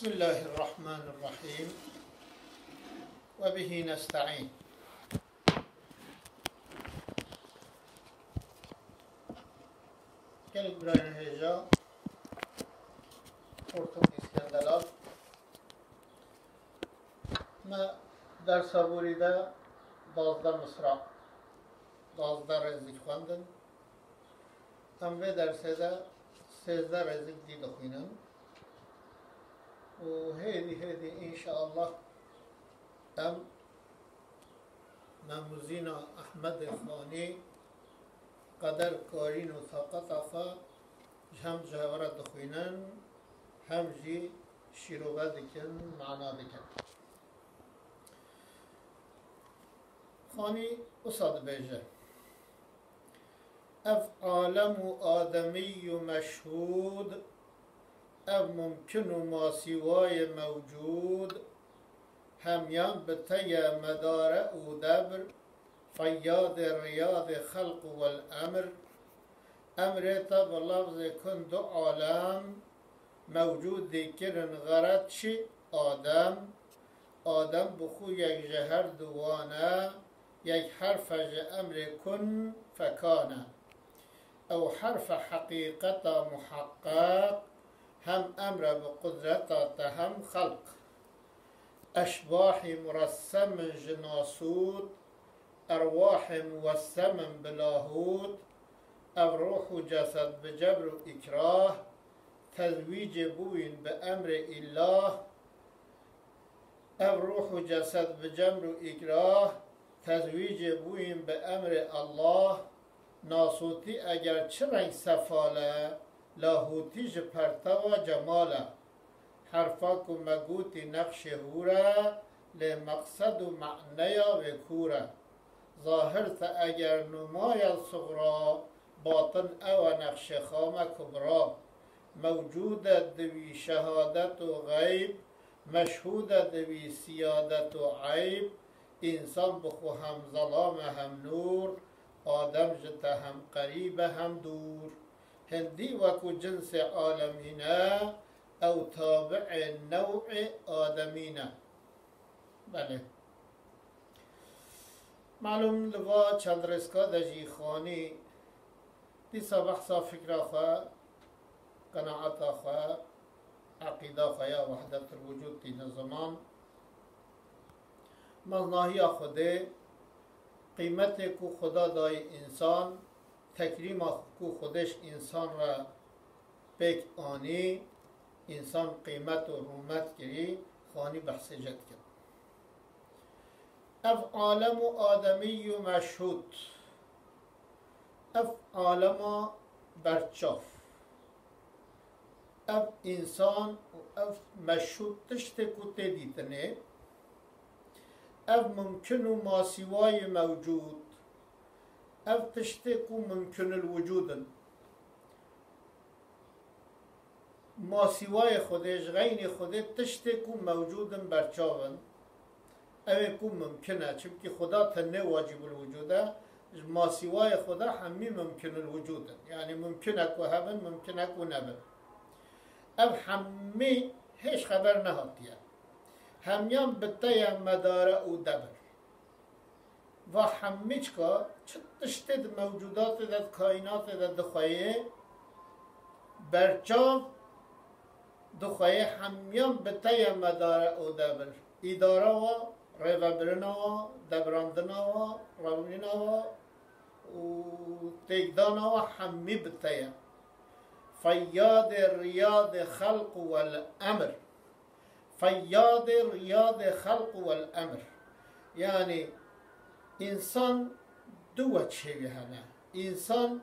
Bismillahirrahmanirrahim. Ve bihi nesta'in. Gelin İbrahim Heca, Ortak İskenderler. Ma dersa burida dazda Mısra, dazda rezik kandın. Em ve derse de sezde rezik did okuyunun. وهذه إن شاء الله أم نموزينا أحمد خاني قدر كارين وثقافة هم جهورة دخوينن هم جي شروبة دكن معنا دكن خاني أصاد بيجه أف عالم آدمي مشهود اف ممکن و ماسیوای موجود همیان به طی مدار او دبر فیاد ریاض خلق والامر امرتا بلفظ کن دو عالم موجود دیکرن غرد چی آدم بخو یک جهر دوانه یک حرف امر کن فکانه او حرف حقیقت محقق هم امر بقدرت هم خلق اشباح مرسم جناسود ارواح موسم بلاهود او روح و جسد بجبر و اکراه تزویج بوین به امر الله او روح و جسد بجبر و اکراه تزویج بوین به امر الله ناسوتی اگر چه رنگ سفاله لاهوتی جپرتا و جمالا حرفا کو مگوتی نقش هورا لمقصد و معنیا و کورا ظاهر تا اگر نمای صغرا باطن او نقش خام کبرا موجود دوی شهادت و غیب مشهود دوی سیادت و عیب انسان بخو هم ظلام هم نور آدم جتا هم قریب هم دور هندی وکو جنس عالمینه او تابع نوع آدمینه بله معلوم لوا چندرسکا دجی خانی دیسا بحثا فکر خواه قناعت خواه عقیده خواه یا وحدت الوجود تین زمان مزناهی خوده قیمت کو خدا دای انسان تکریم کو خودش انسان را بک آنی انسان قیمت و رومت کری خانی بحث جد کرد اف عالم و آدمی و مشهود اف عالم برچاف اف انسان و اف مشهود تشت کتے دیتنه اف ممکن و ماسیوای موجود اف تشتكو ممكن الوجود ما سوای خودش غین خودت تشتكو موجود برچاون اوه کو ممکنه چونکه خدا تنه واجب الوجوده ما سوای خدا همی ممکن الوجود یعنی ممکنه کو هبن ممکنه کو نبن اف همی هیچ خبر نهاتیه همیان بطه مدار او دبر و همیچ که چطشتد موجودات داد کائنات داد دخواه برچاو دخواه همیان بطه مدار او دبر اداره و ریوبرنا و دبراندنا و رونینا و تیگدانا و همی بطه فیاد ریاض خلق والامر فیاد ریاض خلق والامر یعنی انسان دو وجهی هنه انسان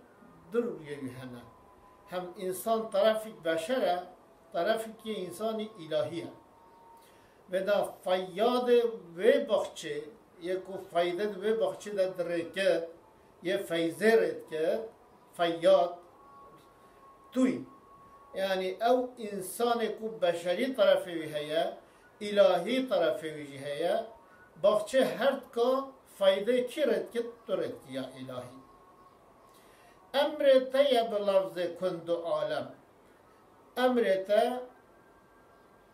دو رویی هنه هم انسان طرفی بشره طرفی که انسانی الهیه و دا فیاد و بخچه یکو فیدد و بخچه دا درکت یه فیزه رد کرد فیاد توی یعنی او انسان کو بشری طرفی هیا الهی طرفی هیا بخچه هر که فایده کی رد که تو رد یا الهی امرت یا بلفظ کند عالم امرت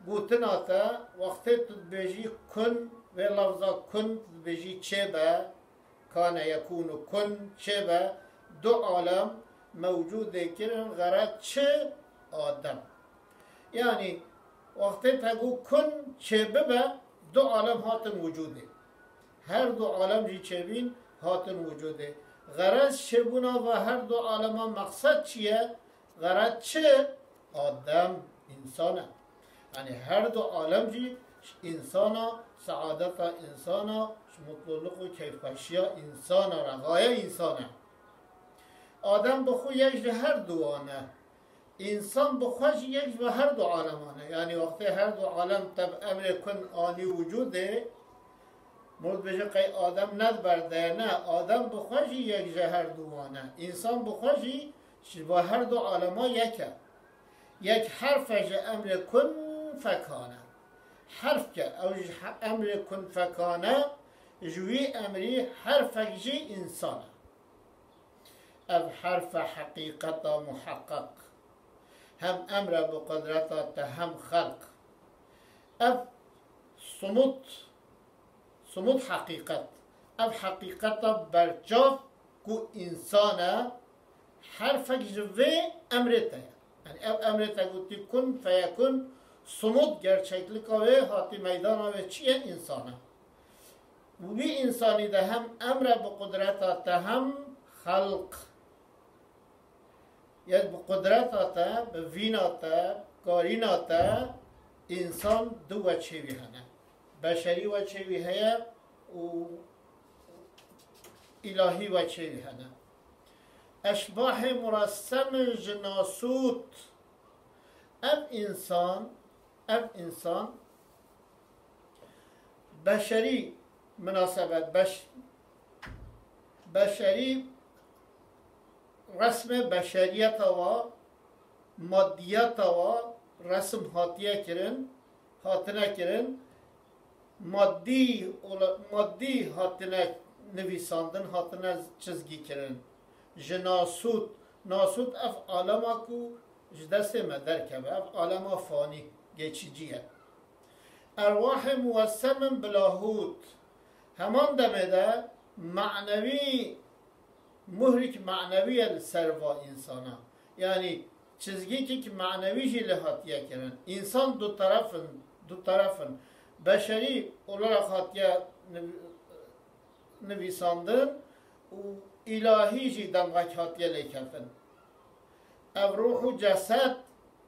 گوتنا تا وقتی تو بجی کن و لفظا کن بجی چه با کان یکون کن چه با دو عالم موجود کرن غرض چه آدم یعنی وقتی تگو کن چه ببه دو عالم هاتن وجوده هر دو عالم جی چه بین هاتن وجوده غرض چه بونا و هر دو عالم مقصد چیه غرض چه آدم انسانه یعنی هر دو عالم جی انسانا سعادت انسانا مطلق و کیفشیا انسانا را غایه انسانه آدم بخو یک هر دوانه انسان بخوش یک و هر دو عالمانه یعنی وقتی هر دو عالم تب امر کن آنی وجوده مرد بشه قی آدم ند برده نه آدم بخوشی یک هر دوانه انسان بخوشی با هر دو عالما یکه یک حرفش امر کن فکانه حرف که او امر کن فکانه جوی امری حرفش جی انسانه او حرف حقیقت محقق هم امر بقدرت هم خلق او صمود حقیقت او حقیقت برجاف کو انسانه حرفش جوی امرته یعنی او امرته گوتی کن فیکن صمود gerçeklik ve hati meydana ve çiye insana. Bu bir insani de hem emre bu kudretata hem halk. Yani bu kudretata, bu vinata, karinata insan du veçevi hene. Beşeri veçevi heye u ilahi veçevi hene. Eşbah-ı murassem cenasut ev insan beşeri münasebet beşeri resme beşeriyet ve maddiyet ve resim hatine kirin maddi hatine nivîsandin hatine çizgi kirin jinasut nasut ev alema ku جدست مدرکه و عالم فانی geçiciye. Ervah-ı muvessemin bilahut heman demede manevi muhrik manevi serva insana. Yani çizgi ki manevi jilihatiye kirin. İnsan du tarafın beşeri olarak hatiye nivîsandın ilahi jidamgak hatiye leykefin. ev ruhu ceset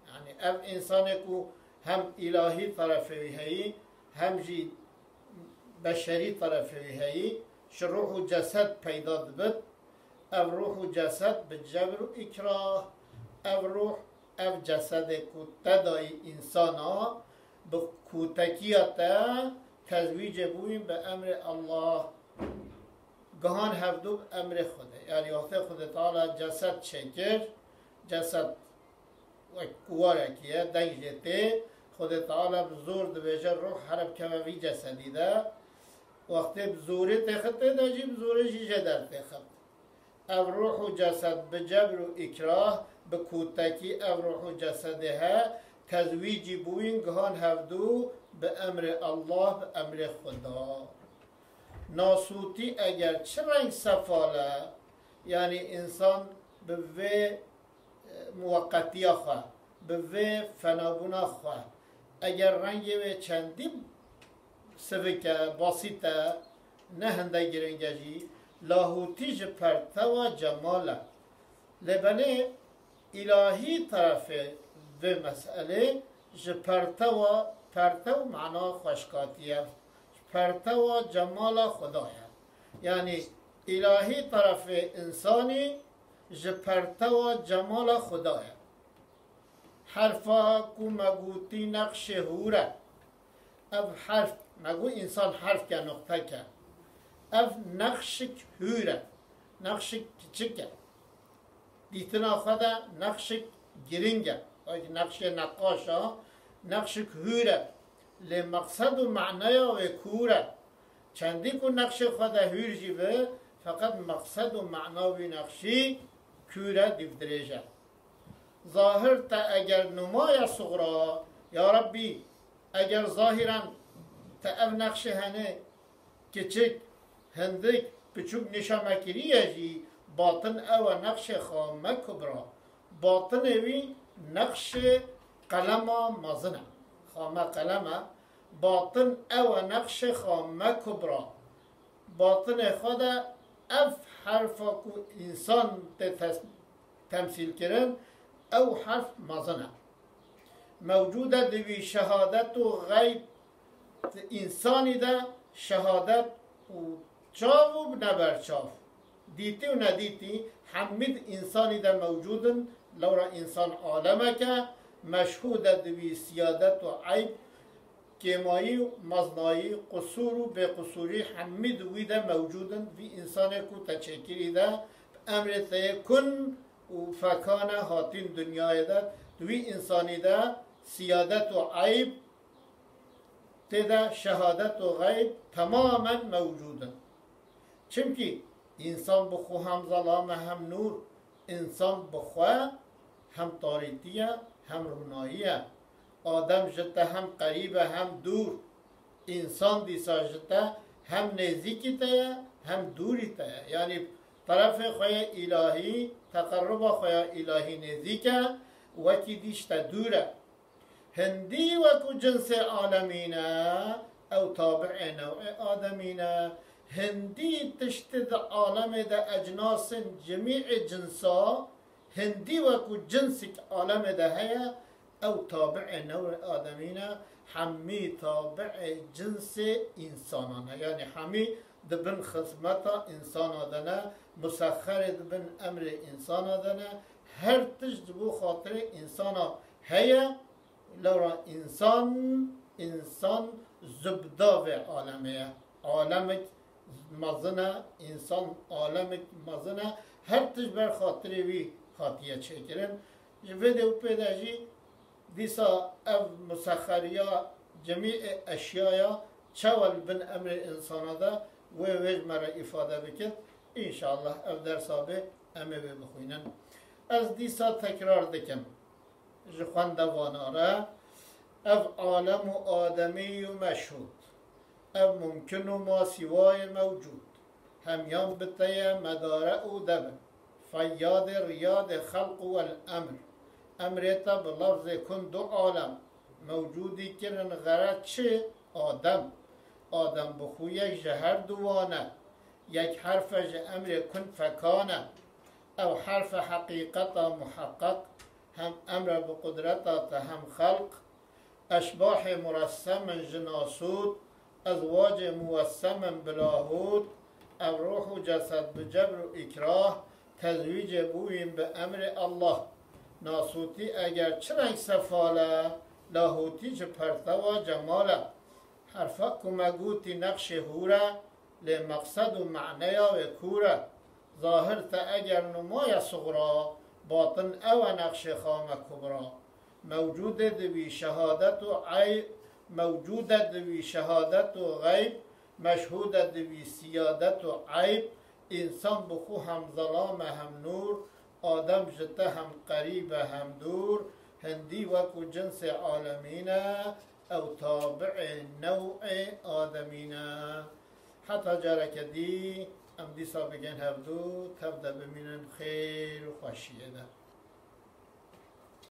yani ev insanı ku hem ilahi tarafı heyi hem jî beşeri tarafı heyi şu ruhu ceset peyda dibit ev ruhu ceset bi cebr ikrah ev ruh ev ceset ku tedai insana bi kutekiyata tezvice buyun be emri Allah gahan hevdub emri xude yani yahte xude Teala ceset çekir جسد و کواره کیه دنجته خود تعالی بزور دویجه روح حرب کموی جسدی ده وقتی بزوری تخطه ده جی بزوری جیجه در تخط او روح و جسد بجبر و اکراه بکوتکی او روح و جسده ها تزویجی بوین گهان هفدو به امر الله به امر خدا ناسوتی اگر چه رنگ سفاله یعنی انسان به موقتی خواه به وی فنابونا خواه اگر رنگی و چندی سوکه باسیطه نه هنده گرنگجی لاهوتی جپرته و جماله لبنه الهی طرف و مسئله جپرته و معنا خوشکاتیه پرته و جمال خدایه یعنی الهی طرف انسانی جپرته و جمال خدایه حرفا کو مگوتی نقش هوره اف حرف مگو انسان حرف که نقطه که اف نقشک هوره نقشک کچکه دیتنا خدا نقشک گرینگه نقش نقاشا نقشک هوره لمقصد و معنی و کوره چندی کو نقش خدا هور جیبه فقط مقصد و معنی نقشی کوره دیودریجه ظاهر تا اگر نمای صغرا یا ربی اگر ظاهرا تا او نقش هنه کچک هندک بچوک نشامکریه جی باطن او نقش خامه کبرا باطن اوی نقش قلم مازنه خامه قلم باطن او نقش خامه کبرا باطن خود اف حرفا کو انسان تمثیل کرن او حرف مازنه موجوده دوی شهادت و غیب انسانی ده شهادت و چاو و نبر چاو دیتی و ندیتی حمید انسانی ده موجودن لورا انسان عالمه که مشهود دوی سیادت و عیب کمایی و مزنایی قصور و به قصوری حمید وی ده موجودن وی انسان کو تچکری ده امر کن و فکان هاتین دنیای ده دوی انسانی ده سیادت و عیب تدا شهادت و غیب تماما موجودن چونکه انسان بخو هم ظلام هم نور انسان بخو هم تاریتیه هم روناییه آدم جته هم قریبه هم دور انسان دیسا جته هم نزدیکی تایه هم دوری تایه یعنی طرف خواه الهی تقرب خواه الهی نزدیکه وکی دیشت دوره هندی وکو جنس عالمینه او تابع نوع آدمینه هندی تشتد عالم ده اجناس جمیع جنسا هندی وکو جنس عالم ده هیا او تابع نوع آدمینه حمی تابع جنس انسانانه یعنی حمی دبن خدمت انسان آدنه مسخر دبن امر انسان آدنه هر تجد بو خاطر انسان هیا لورا انسان زبداو عالمه عالم مزنه انسان عالم مزنه هر تج بر خاطر وی خاطیه چکرن ویدیو پیداجی دیسا او مسخریا جمیع اشیاء چول بن امر انسان ده و ویج مرا افاده بکن انشاءالله او درسا به امه بخوینن از دیسا تکرار دکم جخوان دواناره او عالم و آدمی و مشهود او ممکن و ما سوای موجود همیان بتیه مدارع و دبن فیاد ریاد خلق و الامر امریتا بلفظ کن دو عالم موجودی کرن غرد چه آدم بخو یک جهر دوانه یک حرف امر کن فکانه او حرف حقیقت محقق هم امر بقدرت هم خلق اشباح مرسم جناسود ازواج موسم بلاهود او روح و جسد بجبر و اکراه تزویج بویم به امر الله ناسوتی اگر چه رنگ سفاله لاهوتی چه پرتوا جماله حرفا کمگوتی نقش هوره لمقصد و معنیا و کوره ظاهر تا اگر نمای صغرا باطن او نقش خام کبرا موجود دوی شهادت و عیب موجود دوی شهادت و غیب مشهود دوی سیادت و عیب انسان بخو هم ظلام هم نور آدم جته هم قریب هم دور هندی وکو جنس عالمینه او تابع نوع آدمینه حتی جارک دی ام دیسا بگن هفدو تبدا بمینن خیر و خوشیه ده